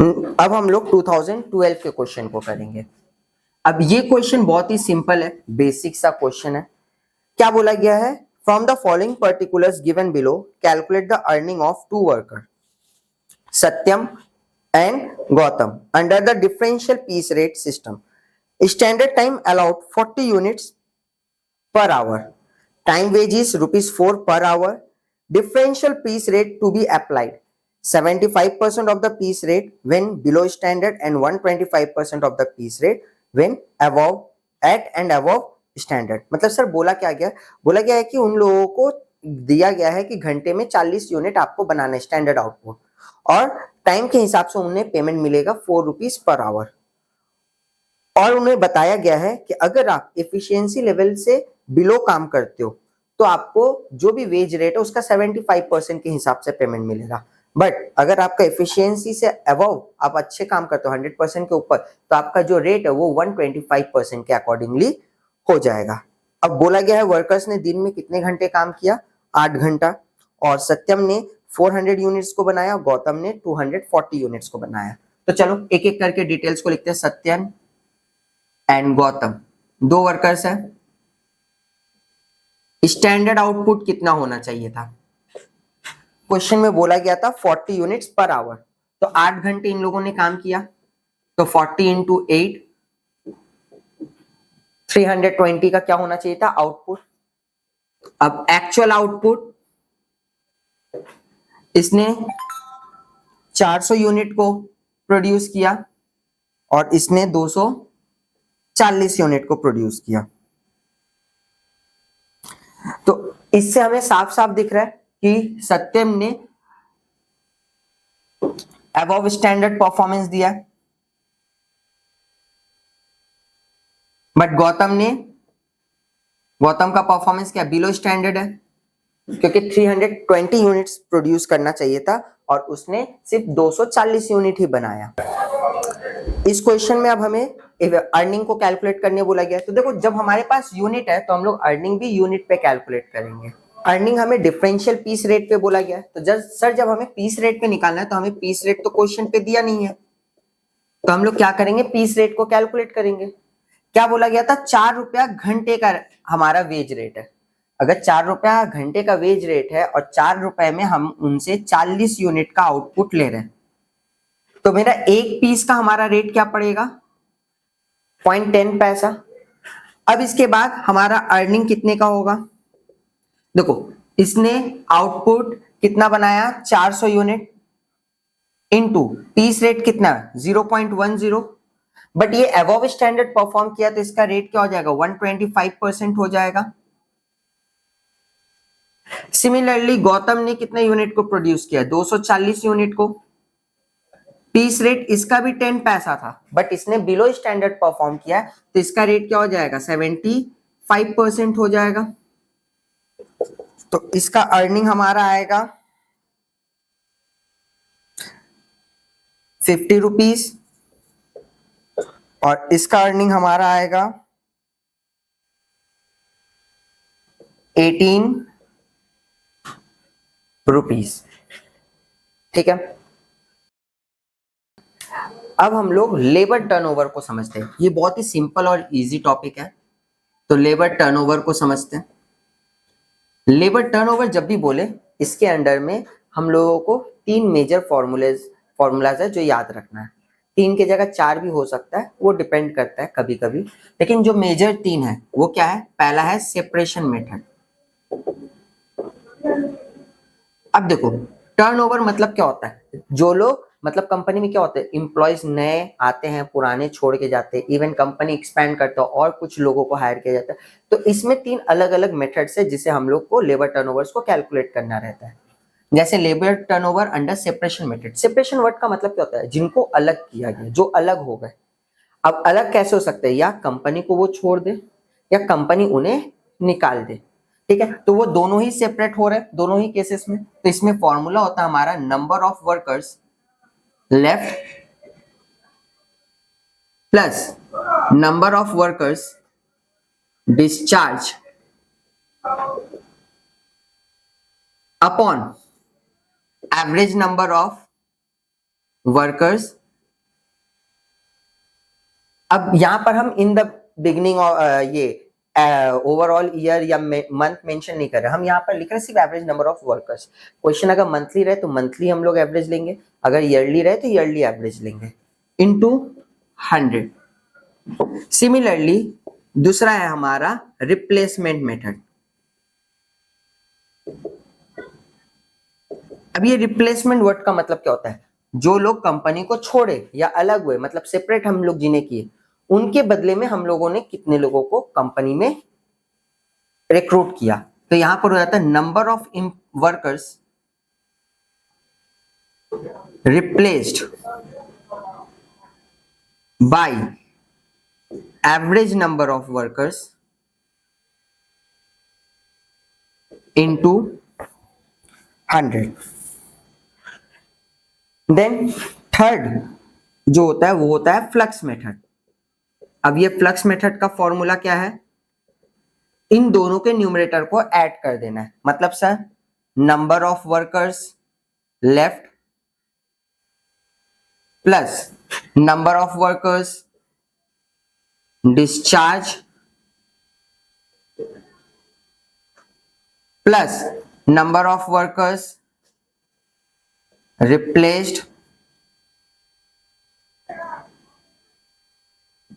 अब हम लोग 2012 के क्वेश्चन को करेंगे। अब ये क्वेश्चन बहुत ही सिंपल है, बेसिक सा क्वेश्चन है। क्या बोला गया है? From the following particulars given below calculate the earning of two worker Satyam and Gautam under the differential piece rate system. Standard time allowed 40 units per hour. Time wages rupees 4 per hour. Differential piece rate to be applied. 75% of the piece rate when below standard and 125% of the piece rate when above at and above standard. मतलब sir बोला क्या गया? बोला गया है कि उन लोगों को दिया गया है कि घंटे में 40 यूनिट आपको बनाना है स्टैंडर्ड आउटपुट, और टाइम के हिसाब से उन्हें पेमेंट मिलेगा 4 रुपीज पर आवर। और उन्हें बताया गया है कि अगर आप एफिशिएंसी लेवल से बिलो काम करते हो तो आपको जो भी वेज रेट है उसका 75% के हिसाब से पेमेंट मिलेगा। बट अगर आपका एफिशिएंसी से अबव आप अच्छे काम करते हो 100% के ऊपर, तो आपका जो रेट है वो 125% के अकॉर्डिंगली हो जाएगा। अब बोला गया है वर्कर्स ने दिन में कितने घंटे काम किया? 8 घंटा। और सत्यम ने 400 यूनिट्स को बनाया, गौतम ने 240 यूनिट्स को बनाया। तो चलो एक एक करके डिटेल्स को लिखते हैं। सत्यम एंड गौतम दो वर्कर्स हैं। स्टैंडर्ड आउटपुट कितना होना चाहिए था? क्वेश्चन में बोला गया था 40 यूनिट्स पर आवर। तो 8 घंटे इन लोगों ने काम किया, तो 40 इंटू 8 320 का क्या होना चाहिए था आउटपुट। अब एक्चुअल आउटपुट इसने 400 यूनिट को प्रोड्यूस किया और इसने 240 यूनिट को प्रोड्यूस किया। तो इससे हमें साफ साफ दिख रहा है कि सत्यम ने अबव स्टैंडर्ड परफॉर्मेंस दिया, बट गौतम का परफॉर्मेंस क्या बिलो स्टैंडर्ड है, क्योंकि 320 यूनिट्स प्रोड्यूस करना चाहिए था और उसने सिर्फ 240 यूनिट ही बनाया। इस क्वेश्चन में अब हमें अर्निंग को कैलकुलेट करने बोला गया है। तो देखो जब हमारे पास यूनिट है तो हम लोग अर्निंग भी यूनिट पे कैलकुलेट करेंगे। अर्निंग हमें डिफरेंशियल पीस रेट पे बोला गया है, तो जब हमें पीस रेट पे निकालना है तो हमें पीस रेट तो क्वेश्चन पे दिया नहीं है, तो हम लोग क्या करेंगे? पीस रेट को कैलकुलेट करेंगे। क्या बोला गया था? 4 रुपया घंटे का हमारा वेज रेट है। अगर 4 रुपया घंटे का वेज रेट है और 4 रुपए में हम उनसे 40 यूनिट का आउटपुट ले रहे हैं, तो मेरा एक पीस का हमारा रेट क्या पड़ेगा? 0.10 पैसा। अब इसके बाद हमारा अर्निंग कितने का होगा? देखो इसने आउटपुट कितना बनाया? 400 यूनिट इनटू पीस रेट कितना? 0.10। बट ये अबव स्टैंडर्ड परफॉर्म किया तो इसका रेट क्या हो जाएगा? 125% हो जाएगा। सिमिलरली गौतम ने कितने यूनिट को प्रोड्यूस किया? 240 यूनिट को। पीस रेट इसका भी 10 पैसा था, बट इसने बिलो स्टैंडर्ड परफॉर्म किया तो इसका रेट क्या हो जाएगा? 75% हो जाएगा। तो इसका अर्निंग हमारा आएगा 50 रुपीज और इसका अर्निंग हमारा आएगा 18 रुपीज। ठीक है, अब हम लोग लेबर टर्नओवर को समझते हैं। ये बहुत ही सिंपल और इजी टॉपिक है, तो लेबर टर्नओवर को समझते हैं। लेबर टर्नओवर जब भी बोले इसके अंडर में हम लोगों को 3 मेजर फॉर्मूलाज है जो याद रखना है। 3 की जगह 4 भी हो सकता है, वो डिपेंड करता है कभी कभी, लेकिन जो मेजर 3 है वो क्या है? पहला है सेपरेशन मेथड। अब देखो टर्नओवर मतलब क्या होता है? जो लोग मतलब कंपनी में क्या होता है, एम्प्लॉयज नए आते हैं, पुराने छोड़ के जाते हैं, इवन कंपनी एक्सपैंड करता है और कुछ लोगों को हायर किया जाता है। तो इसमें 3 अलग अलग मेथड्स है जिसे हम लोग को लेबर टर्नओवर्स को कैलकुलेट करना रहता है। जैसे labour turnover under separation method. Separation word का मतलब क्या होता है? जिनको अलग किया गया, जो अलग हो गए। अब अलग कैसे हो सकते हैं? या कंपनी को वो छोड़ दे या कंपनी उन्हें निकाल दे। ठीक है, तो वो दोनों ही सेपरेट हो रहे हैं दोनों ही केसेस में। तो इसमें फॉर्मूला होता है हमारा number of workers left plus number of workers discharge upon average number of workers अब यहाँ पर हम इन द बिगनिंग ये ओवरऑल ईयर या मंथ मेंशन नहीं कर रहे, हम यहाँ पर लिख रहे हैं सिर्फ average number of workers. Question अगर मंथली रहे तो मंथली हम लोग एवरेज लेंगे, अगर ईयरली रहे तो ईयरली एवरेज लेंगे इनटू 100। सिमिलरली दूसरा है हमारा रिप्लेसमेंट मेथड। अब ये रिप्लेसमेंट वर्ड का मतलब क्या होता है, जो लोग कंपनी को छोड़े या अलग हुए, मतलब सेपरेट हम लोग जिन्हें किए, उनके बदले में हम लोगों ने कितने लोगों को कंपनी में रिक्रूट किया। तो यहां पर हो जाता है number of workers replaced by average number of workers into 100। Then third जो होता है वो होता है फ्लक्स मेथड। अब ये फ्लक्स मेथड का फॉर्मूला क्या है, इन दोनों के न्यूमरेटर को ऐड कर देना है। मतलब sir number of workers left plus number of workers discharge plus number of workers replaced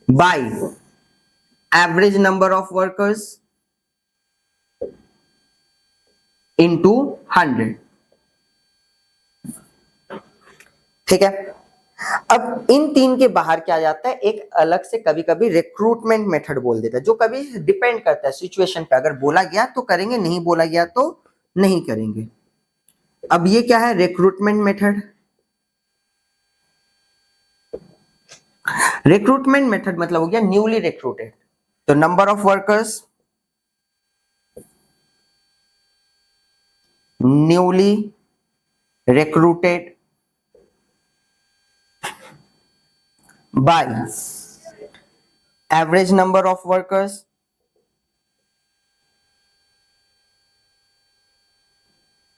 by average number of workers into 100। ठीक है, अब इन तीन के बाहर क्या जाता है, एक अलग से कभी कभी रिक्रूटमेंट मेथड बोल देता है, जो कभी डिपेंड करता है सिचुएशन पे, अगर बोला गया तो करेंगे, नहीं बोला गया तो नहीं करेंगे। अब ये क्या है, रिक्रूटमेंट मेथड। रिक्रूटमेंट मेथड मतलब हो गया न्यूली रिक्रूटेड, तो number of workers newly recruited by average number of workers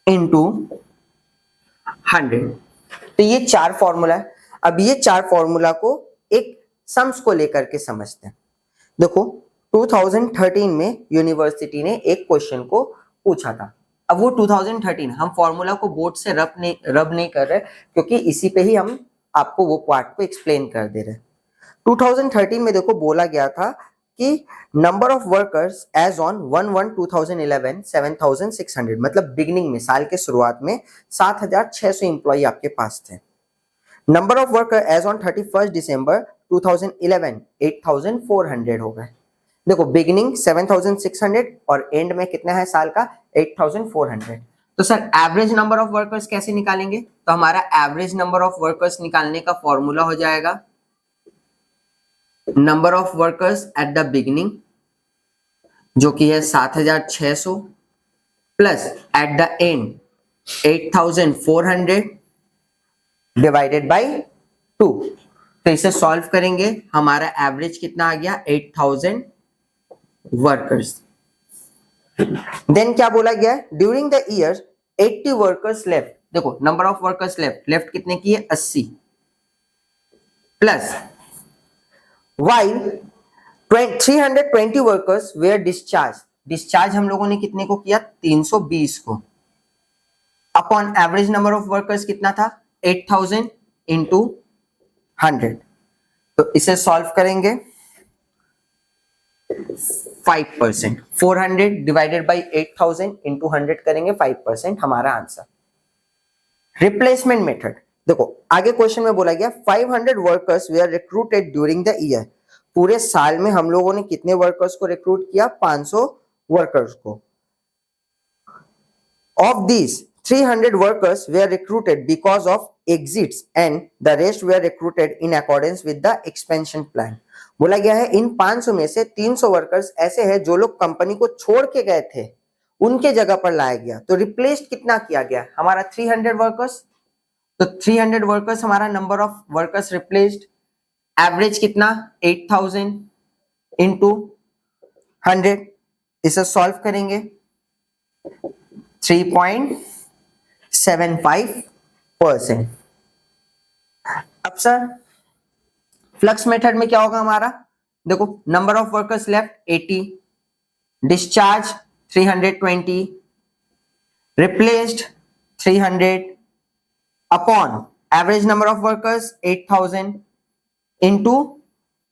into 100। तो ये चार फॉर्मूला है। अब ये चार फॉर्मूला को एक सम्स को लेकर के समझते हैं। देखो 2013 में यूनिवर्सिटी ने एक क्वेश्चन को पूछा था। अब वो 2013 हम फॉर्मूला को बोर्ड से रब नहीं कर रहे, क्योंकि इसी पे ही हम आपको वो पार्ट को एक्सप्लेन कर दे रहे। 2013 में देखो बोला गया था कि number of workers as on 1/1/2011 7,600, मतलब बिगिनिंग में साल के शुरुआत में 7,600 एम्प्लॉय आपके पास थे। Number of worker as on 31 December 2011 8,400 हो गए। देखो बिगिनिंग 7,600 और एंड में कितना है साल का 8,400। तो sir average number of workers कैसे निकालेंगे, तो हमारा एवरेज नंबर ऑफ वर्कर्स निकालने का फॉर्मूला हो जाएगा number of workers at the beginning, जो कि है 7,600 plus eight the and 8,400 divided by 2। तो इसे सॉल्व करेंगे, हमारा एवरेज कितना आ गया 8,000 वर्कर्स। देन क्या बोला गया, during the year 80 workers left. देखो नंबर ऑफ वर्कर्स लेफ्ट कितने की है 80 plus while 320 workers were discharge हम लोगों ने कितने को किया 320 को, upon average number of workers कितना था 8,000 इंटू 100। तो इसे सॉल्व करेंगे 5%, 400 डिवाइडेड बाई 8,000 इंटू 100 करेंगे 5%, हमारा आंसर। रिप्लेसमेंट मेथड, देखो आगे क्वेश्चन में बोला गया 500 workers were recruited during the year. पूरे साल में हम लोगों ने कितने वर्कर्स को रिक्रूट किया 500 वर्कर्स को। Of this 300 workers were recruited because of exits and the rest were recruited in accordance with the expansion plan. बोला गया है इन 500 में से 300 वर्कर्स ऐसे हैं जो लोग कंपनी को छोड़ के गए थे, उनके जगह पर लाया गया। तो रिप्लेस्ड कितना किया गया हमारा 300 वर्कर्स, तो 300 वर्कर्स हमारा number of workers replaced. Average कितना 8,000 इंटू 100, इसे सॉल्व करेंगे 3.75%। अब सर फ्लक्स मेथड में क्या होगा हमारा, देखो number of workers left 80, discharge 320, replaced 300 upon average number of workers 8000 into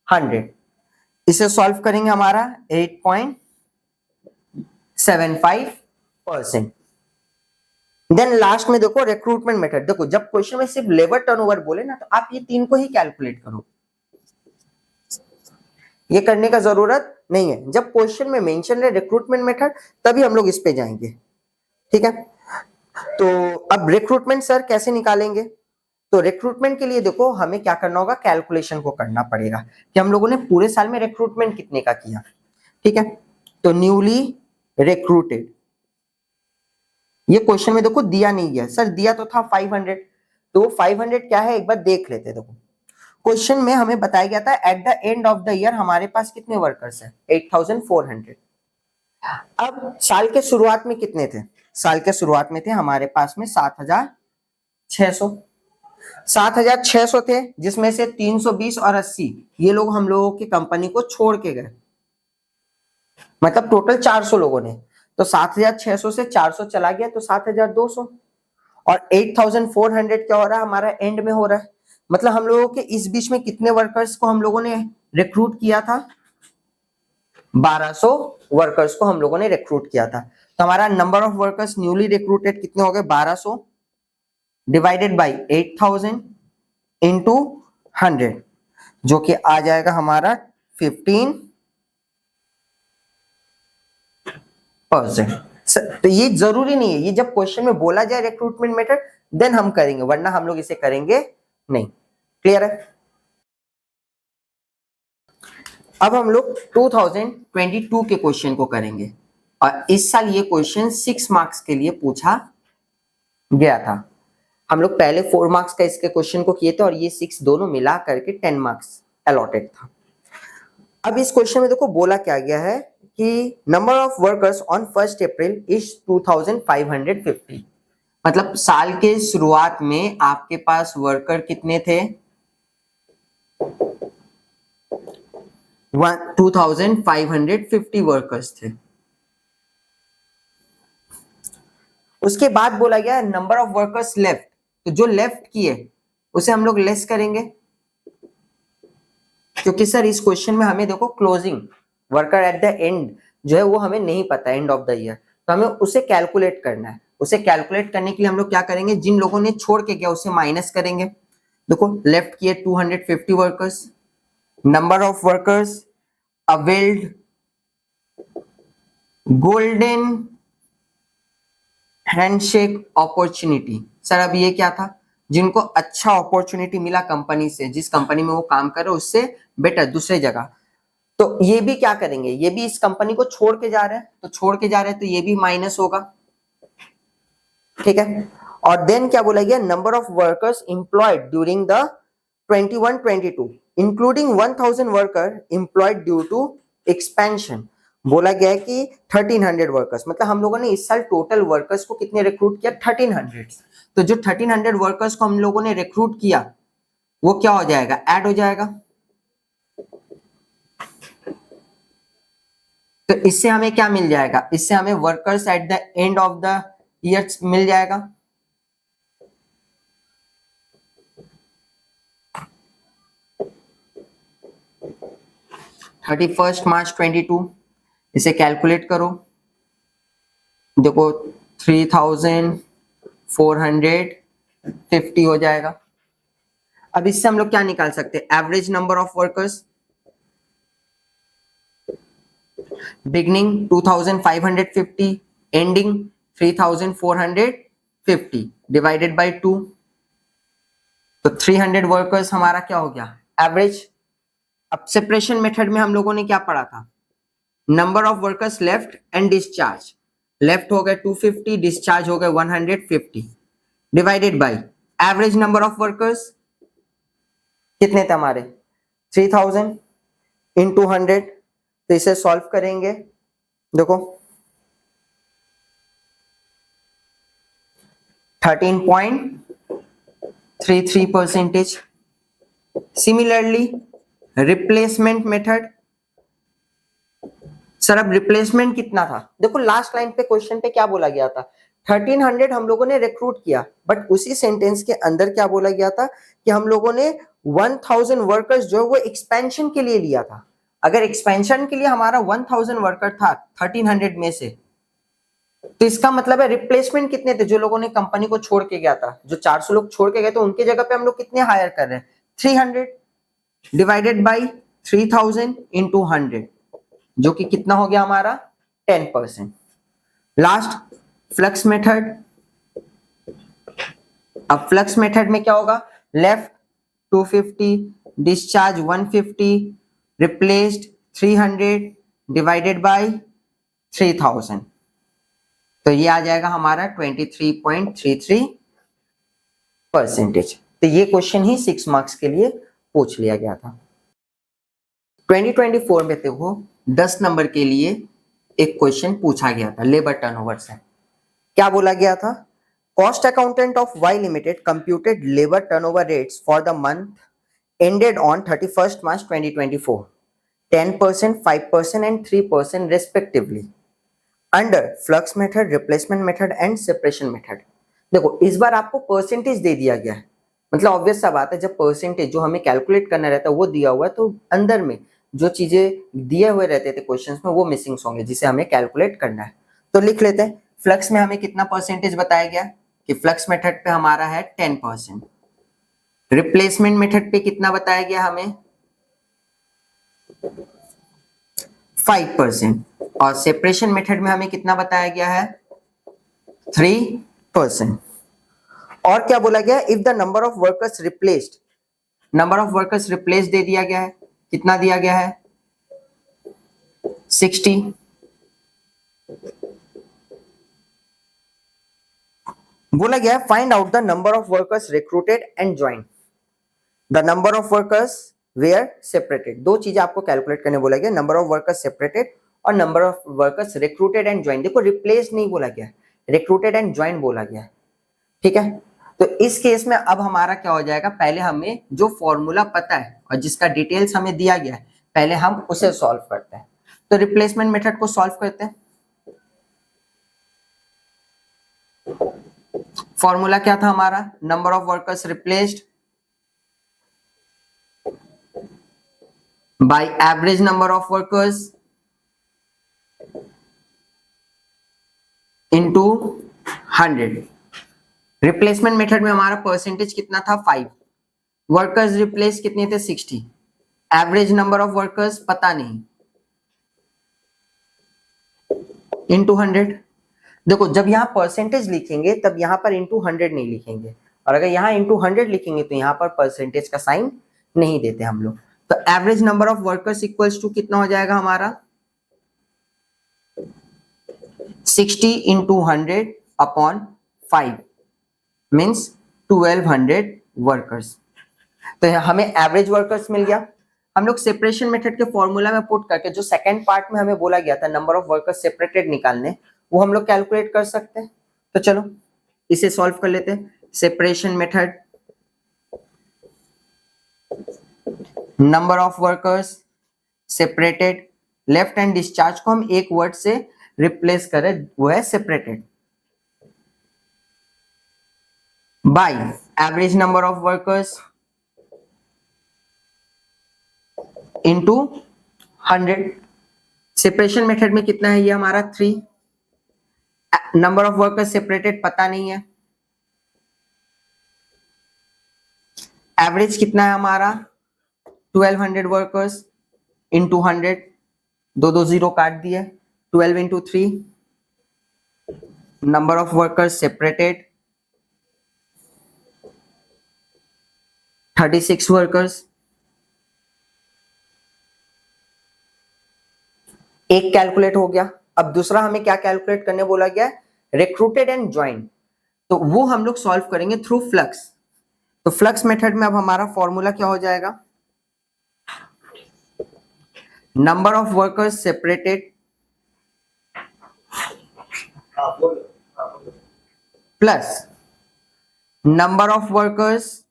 100। इसे सॉल्व करेंगे हमारा 8.75%। देन लास्ट में देखो रिक्रूटमेंट मेथड, देखो जब क्वेश्चन में सिर्फ लेबर टर्नओवर बोले ना तो आप ये तीन को ही कैलकुलेट करो, ये करने का जरूरत नहीं है। जब क्वेश्चन में मेंशन है रिक्रूटमेंट मेथड तभी हम लोग इस पे जाएंगे, ठीक है। तो अब रिक्रूटमेंट सर कैसे निकालेंगे, तो रिक्रूटमेंट के लिए देखो हमें क्या करना होगा, कैलकुलेशन को करना पड़ेगा कि हम लोगों ने पूरे साल में रिक्रूटमेंट कितने का किया, ठीक है। तो न्यूली रिक्रूटेड, ये क्वेश्चन में देखो दिया नहीं गया, सर दिया तो था 500, तो 500 क्या है एक बार देख लेते हैं। देखो क्वेश्चन में हमें बताया गया था eight the end of the year हमारे पास कितने वर्कर्स हैं, 8400। अब साल के शुरुआत में कितने थे, साल के शुरुआत में थे हमारे पास में 7600, 7600 थे, जिसमें से 320 और 80 ये लोग हम लोगों की कंपनी को छोड़ के गए, मतलब टोटल 400 लोगों ने। तो 7600 से 400 चला गया तो 7200, और 8400 क्या हो रहा है हमारा एंड में हो रहा है, मतलब हम लोगों के इस बीच में कितने वर्कर्स को हम लोगों ने रिक्रूट किया था, 1200 वर्कर्स को हम लोगों ने रिक्रूट किया था। तो हमारा number of workers newly recruited कितने हो गए, 1200 डिवाइडेड बाई 8000 इंटू 100, जो कि आ जाएगा हमारा 15%। तो ये जरूरी नहीं है, ये जब क्वेश्चन में बोला जाए रिक्रूटमेंट मेथड देन हम करेंगे, वरना हम लोग इसे करेंगे नहीं। क्लियर है। अब हम लोग 2022 के क्वेश्चन को करेंगे, और इस साल ये क्वेश्चन 6 मार्क्स के लिए पूछा गया था। हम लोग पहले 4 मार्क्स का इसके क्वेश्चन को किए थे और ये 6 दोनों मिला करके 10 मार्क्स अलॉटेड था। अब इस क्वेश्चन में देखो बोला क्या गया है कि number of workers on 1 April is 2550, मतलब साल के शुरुआत में आपके पास वर्कर कितने थे, 2550 वर्कर्स थे। उसके बाद बोला गया नंबर ऑफ वर्कर्स लेफ्ट, तो जो लेफ्ट किए उसे हम लोग लेस करेंगे, क्योंकि सर इस क्वेश्चन में हमें देखो closing worker eight the and जो है वो हमें नहीं पता एंड ऑफ द ईयर, तो हमें उसे कैलकुलेट करना है। उसे कैलकुलेट करने के लिए हम लोग क्या करेंगे, जिन लोगों ने छोड़ के गया उसे माइनस करेंगे। देखो लेफ्ट किए 250 workers, number of workers availed golden handshake opportunity, sir अब ये क्या था, जिनको अच्छा अपॉर्चुनिटी मिला कंपनी से, जिस कंपनी में वो काम कर रहे उससे बेटर दूसरे जगह, तो ये भी क्या करेंगे, ये भी इस कंपनी को छोड़ के जा रहे हैं, तो छोड़ के जा रहे हैं तो ये भी माइनस होगा, ठीक है। और देन क्या बोला गया, number of workers employed during the 21-22 including 1000 worker employed due to expansion, बोला गया है कि 1300 वर्कर्स, मतलब हम लोगों ने इस साल टोटल वर्कर्स को कितने रिक्रूट किया, 1300। तो जो 1300 वर्कर्स को हम लोगों ने रिक्रूट किया वो क्या हो जाएगा, ऐड हो जाएगा। तो इससे हमें क्या मिल जाएगा, इससे हमें workers at the end of the year मिल जाएगा। March 22, इसे कैलकुलेट करो, देखो 3450 हो जाएगा। अब इससे हम लोग क्या निकाल सकते हैं, average number of workers, beginning 2550 ending 3450 divided by 2, तो 300 वर्कर्स हमारा क्या हो गया एवरेज। अब सेपरेशन मेथड में हम लोगों ने क्या पढ़ा था, number of workers left and discharge, left हो गए 250, डिस्चार्ज हो गए 150 divided by average number of workers कितने थे हमारे 3000 इंटू 100, तो इसे सॉल्व करेंगे, देखो 13.33%। Similarly replacement method. सर अब रिप्लेसमेंट कितना था, देखो लास्ट लाइन पे क्वेश्चन पे क्या बोला गया था, 1300 हम लोगों ने रिक्रूट किया, बट उसी सेंटेंस के अंदर क्या बोला गया था कि हम लोगों ने 1000 वर्कर्स जो है वो एक्सपेंशन के लिए लिया था। अगर एक्सपेंशन के लिए हमारा 1000 वर्कर था 1300 में से, तो इसका मतलब है रिप्लेसमेंट कितने थे, जो लोगों ने कंपनी को छोड़ के गया था, जो 400 लोग छोड़ के गए तो उनके जगह पे हम लोग कितने हायर कर रहे हैं, 300 डिवाइडेड बाई 3000 इंटू 100, जो कि कितना हो गया हमारा 10%। Last flux method. अब फ्लक्स मेथड में क्या होगा, left 250 discharge 150 replaced 300 divided by 3000, तो ये आ जाएगा हमारा 23.33%। तो ये क्वेश्चन ही 6 मार्क्स के लिए पूछ लिया गया था। 2024 में देखो 10 नंबर के लिए एक क्वेश्चन पूछा गया था लेबर टर्नओवर से। क्या बोला गया था, cost accountant of Y limited computed labour turnover rates for the month ended on 31st March 2024, 10%, 5% and 3% respectively under flux method, replacement method and separation method। देखो इस बार आपको परसेंटेज दे दिया गया है, मतलब ऑब्वियस सा बात है, जब परसेंटेज जो हमें कैलकुलेट करना रहता है वो दिया हुआ है, तो अंदर में जो चीजें दिए हुए रहते थे क्वेश्चंस में वो मिसिंग होंगे जिसे हमें कैलकुलेट करना है। तो लिख लेते हैं, फ्लक्स में हमें कितना परसेंटेज बताया गया कि फ्लक्स मेथड पे हमारा है 10%, रिप्लेसमेंट मेथड पे कितना बताया गया हमें 5%, और सेपरेशन मेथड में हमें कितना बताया गया है 3%। और क्या बोला गया, if the number of workers replaced, number of workers replace दे दिया गया है, कितना दिया गया है 60। बोला गया है find out the number of workers recruited and join, the number of workers were separated. दो चीजें आपको कैलकुलेट करने बोला गया, नंबर ऑफ वर्कर्स सेपरेटेड और number of workers recruited and join. देखो रिप्लेस नहीं बोला गया, रिक्रूटेड एंड ज्वाइन बोला गया, ठीक है। तो इस केस में अब हमारा क्या हो जाएगा, पहले हमें जो फॉर्मूला पता है और जिसका डिटेल्स हमें दिया गया है पहले हम उसे सॉल्व करते हैं। तो रिप्लेसमेंट मेथड को सॉल्व करते हैं। फॉर्मूला क्या था हमारा, number of workers replaced by average number of workers into 100। Replacement method में हमारा परसेंटेज कितना था 5, वर्कर्स रिप्लेस कितने थे 60, एवरेज नंबर ऑफ वर्कर्स पता नहीं, इनटू 100। देखो जब यहाँ परसेंटेज लिखेंगे तब यहाँ पर इंटू 100 नहीं लिखेंगे, और अगर यहाँ इंटू 100 लिखेंगे तो यहाँ पर परसेंटेज का साइन नहीं देते हम लोग। तो average number of workers equals to कितना हो जाएगा हमारा 60 इंटू 100 अपॉन 5 मीन्स 1200 वर्कर्स। तो हमें एवरेज वर्कर्स मिल गया। हम लोग सेपरेशन मेथड के फॉर्मूला में पुट करके जो सेकंड पार्ट में हमें बोला गया था नंबर ऑफ वर्कर्स सेपरेटेड निकालने, वो हम लोग कैलकुलेट कर सकते हैं। तो चलो इसे सॉल्व कर लेते हैं। Separation method, number of workers separated, left hand discharge को हम एक वर्ड से रिप्लेस करें, वो है separated, bye average number of workers into 100। Separation method में कितना है ये हमारा 3, नंबर ऑफ वर्कर्स सेपरेटेड पता नहीं है, एवरेज कितना है हमारा 1200 वर्कर्स इंटू 100, दो दो जीरो काट दिए, 12 into 3, number of workers separated 36 workers. एक कैलकुलेट हो गया। अब दूसरा हमें क्या कैलकुलेट करने बोला गया है, रिक्रूटेड एंड ज्वाइन, तो वो हम लोग सॉल्व करेंगे थ्रू फ्लक्स। तो फ्लक्स मेथड में अब हमारा फॉर्मूला क्या हो जाएगा, number of workers separated plus number of workers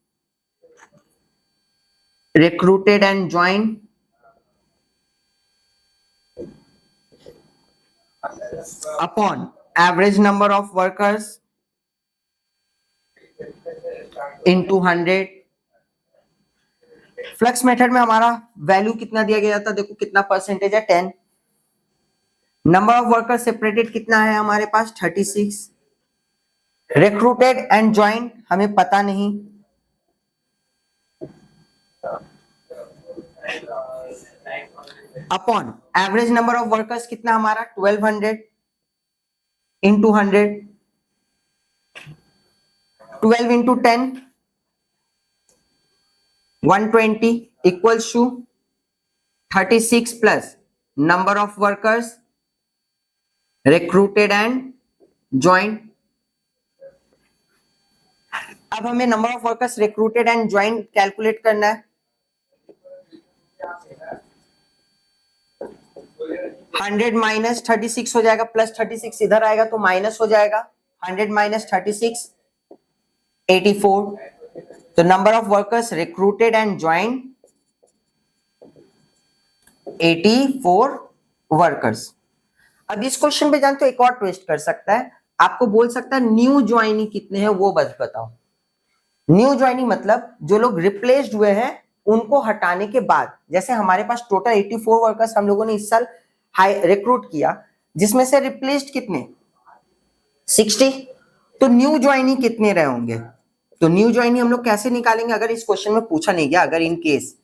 recruited and joined upon average number of workers into 100. Flux method में हमारा वैल्यू कितना दिया गया था, देखो कितना परसेंटेज है 10. नंबर ऑफ वर्कर सेपरेटेड कितना है हमारे पास 36. रिक्रूटेड एंड ज्वाइन हमें पता नहीं. Upon average number of workers कितना हमारा 1200 into 100. 12 into 10 120 equals to 36 plus number of workers recruited and joined. अब हमें number of workers recruited and joint calculate करना है. 100 माइनस 36 हो जाएगा, प्लस 36 इधर आएगा तो माइनस हो जाएगा. 100 माइनस 36 84. तो number of workers recruited and joined 84 workers. अब इस क्वेश्चन पे जानते हो एक और ट्विस्ट कर सकता है, आपको बोल सकता है न्यू ज्वाइनिंग कितने हैं वो बस बताओ. न्यू ज्वाइनिंग मतलब जो लोग रिप्लेस्ड हुए हैं उनको हटाने के बाद, जैसे हमारे पास टोटल 84 वर्कर्स हम लोगों ने इस साल रिक्रूट किया, जिसमें से रिप्लेस्ड कितने 60. तो न्यू ज्वाइनिंग कितने रहे होंगे. तो न्यू ज्वाइनिंग हम लोग कैसे निकालेंगे, अगर इस क्वेश्चन में पूछा नहीं गया, अगर इन केस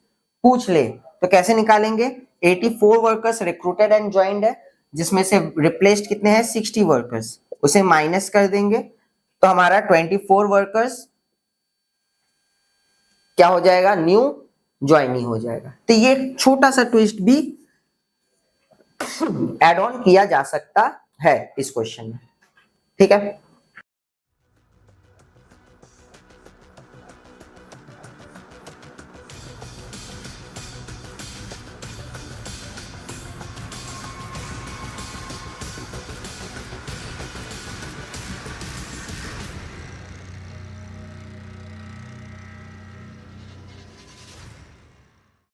पूछ ले तो कैसे निकालेंगे. 84 वर्कर्स रिक्रूटेड एंड ज्वाइंड है, जिसमें से रिप्लेस्ड कितने हैं 60 वर्कर्स, उसे माइनस कर देंगे तो हमारा 24 वर्कर्स क्या हो जाएगा, न्यू ज्वाइनिंग हो जाएगा. तो ये छोटा सा ट्विस्ट भी एड ऑन किया जा सकता है इस क्वेश्चन में. ठीक है.